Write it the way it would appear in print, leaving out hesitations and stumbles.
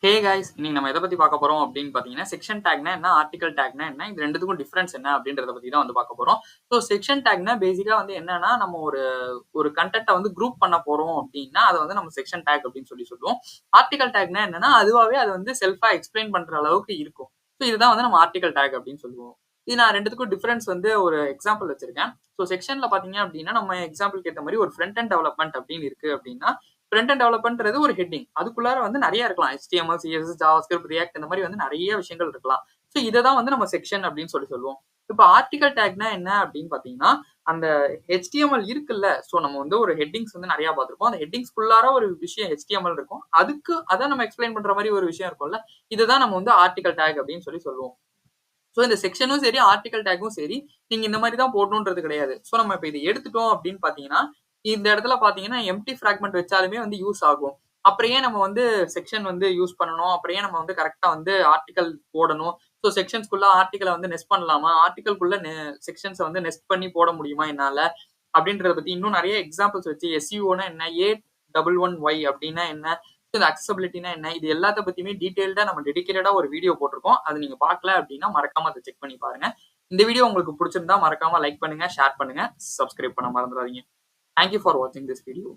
Hey guys, இன்னைக்கு நம்ம எதை பத்தி பார்க்க போறோம் அப்படின்னு பாத்தீங்கன்னா, செக்ஷன் டேக்னா என்ன, ஆர்டிகல் டேக்னா என்ன, இது ரெண்டுத்துக்கும் டிஃபரன்ஸ் என்ன அப்படின்றத பத்தி தான் வந்து பார்க்க போறோம். ஸோ செக்ஷன் டேக்னா பேசிக்கா வந்து என்னன்னா, நம்ம ஒரு ஒரு கண்டென்ட்டை வந்து குரூப் பண்ண போறோம் அப்படின்னா, அதை வந்து நம்ம செக்ஷன் டேக் அப்படின்னு சொல்லுவோம். ஆர்டிகல் டேக்னா என்னன்னா, அதுவாவே அது வந்து செல்ஃபா எக்ஸ்பிளைன் பண்ற அளவுக்கு இருக்கும். ஸோ இதுதான் வந்து நம்ம ஆர்டிகல் டேக் அப்படின்னு சொல்லுவோம். இது நான் ரெண்டுத்துக்கும் டிஃபரன்ஸ் வந்து ஒரு எக்ஸாம்பிள் வச்சிருக்கேன். ஸோ செக்ஷன்ல பாத்தீங்க அப்படின்னா, நம்ம எக்ஸாம்பிளுக்கு ஏற்ற மாதிரி ஒரு ஃப்ரண்ட் அண்ட் டெவலப்மெண்ட் அப்படின்னு இருக்கு அப்படின்னா, ஃப்ரண்ட் அண்ட் டெவலப்மென்ட்றது ஒரு ஹெட்டிங். அதுக்குள்ளார வந்து நெறைய இருக்கலாம். HTML, CSS, JavaScript, React இந்த மாரி வந்து நெறைய விஷயங்கள் இருக்கலாம். ஸோ இத தான் வந்து நம்ம செக்ஷன் அப்படின்னு சொல்லுவோம். இப்ப ஆர்டிகல் டேக்னா என்ன அப்படின்னு பார்த்தீங்கன்னா, அந்த HTML இருக்குல்ல, ஸோ நம்ம வந்து ஒரு ஹெட்டிங்ஸ் வந்து நெறைய பார்த்திருப்போம். அந்த ஹெட்டிங்ஸ்க்குள்ளார ஒரு விஷயம் HTML இருக்கும். அத நம்ம எக்ஸ்பிளைன் பண்ற மாரி ஒரு விஷயம் இருக்கும்ல. இததான் நம்ம வந்து ஆர்டிகல் டேக் அப்படின்னு சொல்லுவோம். ஸோ இந்த செக்ஷனும் சரி, ஆர்டிகல் டேக்கும் சரி, நீங்க இந்த மாதிரி தான் போடணுன்றது கிடையாது. ஸோ நம்ம இப்ப இத எடுத்துட்டோம் அப்படின்னு பார்த்தீங்கன்னா, இந்த இடத்துல பார்த்தீங்கன்னா எம்ப்டி ஃபிராக்மென்ட் வச்சாலுமே வந்து யூஸ் ஆகும். அப்புறம் ஏன் நம்ம வந்து செக்ஷன் வந்து யூஸ் பண்ணணும்? அப்புறம் ஏன் நம்ம வந்து கரெக்ட்டா வந்து ஆர்டிகல் போடணும்? ஸோ செக்ஷன்ஸ்குள்ள ஆர்டிகல வந்து நெஸ்ட் பண்ணலாமா? ஆர்டிகல்குள்ள செக்ஷன்ஸ வந்து நெஸ்ட் பண்ணி போட முடியுமா என்னால? அப்படின்றத பத்தி இன்னும் நெறைய எக்ஸாம்பிள்ஸ் வச்சு SEOனா என்ன? A11Y அப்படின்னா என்ன? இந்த அக்சஸிபிலிட்டினா என்ன? இது எல்லாத்த பத்தியுமே டீடைல்டா நம்ம டெடிகேட்டடா ஒரு வீடியோ போட்டிருக்கோம். அது நீங்க பார்க்கல அப்படின்னா மறக்காம அத செக் பண்ணி பாருங்க. இந்த வீடியோ உங்களுக்கு பிடிச்சிருந்தா மறக்காம லைக் பண்ணுங்க, ஷேர் பண்ணுங்க, சப்ஸ்கிரைப் பண்ண மறந்துடாதீங்க. தேங்க் யூ ஃபார் வாட்சிங் திஸ் வீடியோ.